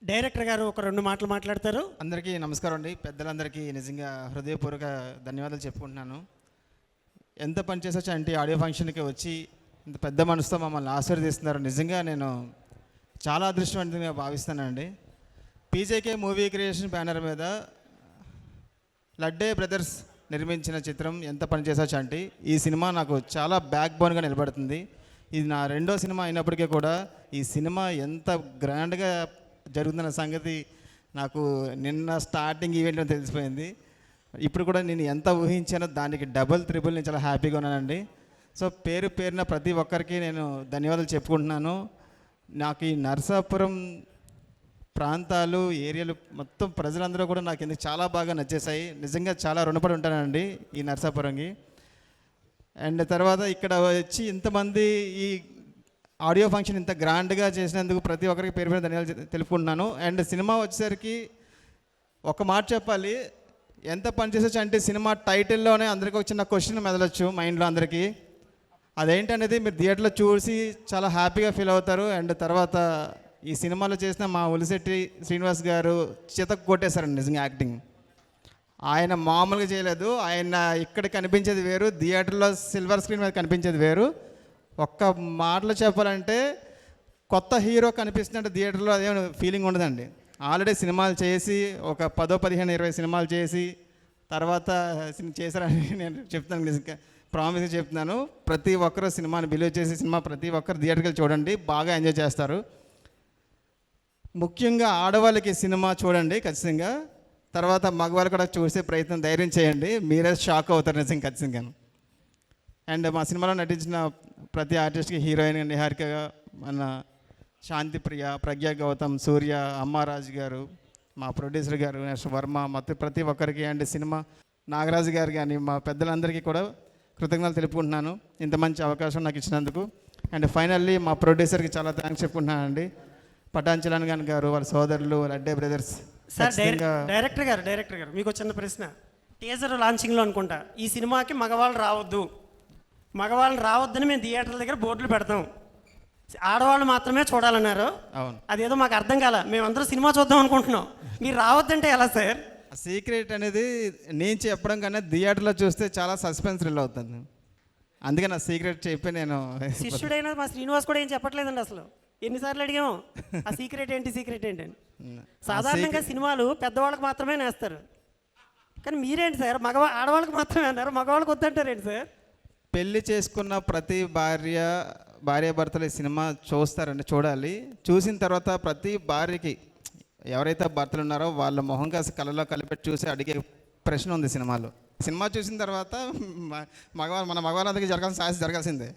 Director గారు ఒక 2 మాటలు మాట్లాడతారు. అందరికీ నమస్కారం అండి. పెద్దలందరికీ నిజంగా హృదయపూర్వక ధన్యవాదాలు చెప్పుకుంటున్నాను. ఎంత పని చేసొచ్చు అంటే ఆడియో ఫంక్షన్కి వచ్చి ఇంత పెద్ద మనసుతో మమ్మల్ని ఆశీర్వదిస్తున్నారు. నిజంగా నేను చాలా అదృష్టవంతంగా భావిస్తానండి. పీజేకే మూవీ క్రియేషన్ బ్యానర్ మీద లడ్డే బ్రదర్స్ నిర్మించిన చిత్రం ఎంత పని చేసొచ్చు అంటే ఈ సినిమా నాకు చాలా బ్యాక్ బోన్గా నిలబడుతుంది. ఇది నా 2వ సినిమా అయినప్పటికీ కూడా ఈ సినిమా ఎంత గ్రాండ్గా జరుగుతున్న సంగతి నాకు నిన్న స్టార్టింగ్ ఈవెంట్లో తెలిసిపోయింది. ఇప్పుడు కూడా నేను ఎంత ఊహించానో దానికి డబుల్ త్రిబుల్ నేను చాలా హ్యాపీగా ఉన్నానండి. సో పేరున ప్రతి ఒక్కరికి నేను ధన్యవాదాలు చెప్పుకుంటున్నాను. నాకు ఈ నరసాపురం ప్రాంతాలు ఏరియాలు మొత్తం ప్రజలందరూ కూడా నాకు ఎందుకు చాలా బాగా నచ్చేసాయి. నిజంగా చాలా రుణపడి ఉంటానండి ఈ నరసాపురంకి. అండ్ తర్వాత ఇక్కడ వచ్చి ఇంతమంది ఈ ఆడియో ఫంక్షన్ ఇంత గ్రాండ్గా చేసినందుకు ప్రతి ఒక్కరికి పేరు ధన్యవాదాలు తెలుపుకుంటున్నాను. అండ్ సినిమా వచ్చేసరికి ఒక మాట చెప్పాలి, ఎంత పని చేసొచ్చు అంటే సినిమా టైటిల్లోనే అందరికీ ఒక చిన్న క్వశ్చన్ మెదలొచ్చు మైండ్లో అందరికీ. అదేంటనేది మీరు థియేటర్లో చూసి చాలా హ్యాపీగా ఫీల్ అవుతారు. అండ్ తర్వాత ఈ సినిమాలో చేసిన మా ఉలిశెట్టి శ్రీనివాస్ గారు చితక్ కొట్టేశారండి నిజంగా యాక్టింగ్. ఆయన మామూలుగా చేయలేదు. ఆయన ఇక్కడ కనిపించేది వేరు, థియేటర్లో సిల్వర్ స్క్రీన్ మీద కనిపించేది వేరు. ఒక్క మాటలో చెప్పాలంటే కొత్త హీరో కనిపిస్తున్నట్టు థియేటర్లో అదే ఫీలింగ్ ఉండదండి. ఆల్రెడీ సినిమాలు చేసి ఒక 10, 15, 20 సినిమాలు చేసి తర్వాత చేశారని నేను చెప్తాను. నిజంగా ప్రామిస్గా చెప్తున్నాను. ప్రతి ఒక్కరు సినిమాని బిలీవ్ చేసి సినిమా ప్రతి ఒక్కరు థియేటర్కి చూడండి, బాగా ఎంజాయ్ చేస్తారు. ముఖ్యంగా ఆడవాళ్ళకి సినిమా చూడండి ఖచ్చితంగా. తర్వాత మగవాళ్ళు కూడా చూసే ప్రయత్నం ధైర్యం చేయండి, మీరే షాక్ అవుతారు నిజంగా ఖచ్చితంగా. అండ్ మా సినిమాలో నటించిన ప్రతి ఆర్టిస్ట్కి హీరోయిన్ నిహారిక, మన శాంతిప్రియ, ప్రజ్ఞా గౌతమ్, సూర్య, అమ్మారాజు గారు, మా ప్రొడ్యూసర్ గారు నెక్స్ట్ వర్మ, మొత్తం ప్రతి ఒక్కరికి అండ్ సినిమా నాగరాజు గారు కానీ మా పెద్దలందరికీ కూడా కృతజ్ఞతలు తెలుపుకుంటున్నాను ఇంత మంచి అవకాశం నాకు ఇచ్చినందుకు. అండ్ ఫైనల్లీ మా ప్రొడ్యూసర్కి చాలా థ్యాంక్స్ చెప్పుకుంటున్నానండి, పటాన్ చలాన్ గారు, వాళ్ళ సోదరులు లడ్డే బ్రదర్స్. సార్ డైరెక్టర్ గారు మీకు చిన్న ప్రశ్న. టీజర్ లాంచింగ్లో అనుకుంటా ఈ సినిమాకి మగవాళ్ళు రావద్దని మేము థియేటర్ల దగ్గర బోర్డులు పెడతాం, ఆడవాళ్ళు మాత్రమే చూడాలన్నారు. అవును, అదేదో మాకు అర్థం కాల. మేమందరం సినిమా చూద్దాం అనుకుంటున్నాం, మీరు రావద్దంటే ఎలా సార్? సీక్రెట్ అనేది నేను చెప్పడం కన్నా థియేటర్లో చూస్తే చాలా సస్పెన్స్ థ్రిల్ అవుతుంది. అందుకే నా సీక్రెట్ చెప్పి నేను శిష్యుడైన మా శ్రీనివాస్ కూడా ఏం చెప్పట్లేదండి. అసలు ఎన్నిసార్లు అడిగాము ఆ సీక్రెట్ ఏంటి అని. సాధారణంగా సినిమాలు పెద్దవాళ్ళకి మాత్రమే నేస్తారు, కానీ మీరేంటి సార్ ఆడవాళ్ళకి మాత్రమే అన్నారు, మగవాళ్ళకి వద్దంటారేంటి సార్? పెళ్లి చేసుకున్న ప్రతి భార్యాభర్తలు ఈ సినిమా చూస్తారండి, చూడాలి. చూసిన తర్వాత ప్రతి భార్యకి ఎవరైతే భర్తలు ఉన్నారో వాళ్ళ మొహం కాసి కళ్ళలో కలిపెట్టి చూసి అడిగే ప్రశ్న ఉంది సినిమాలో. సినిమా చూసిన తర్వాత మన మగవాళ్ళందరికీ జరగాల్సిందే.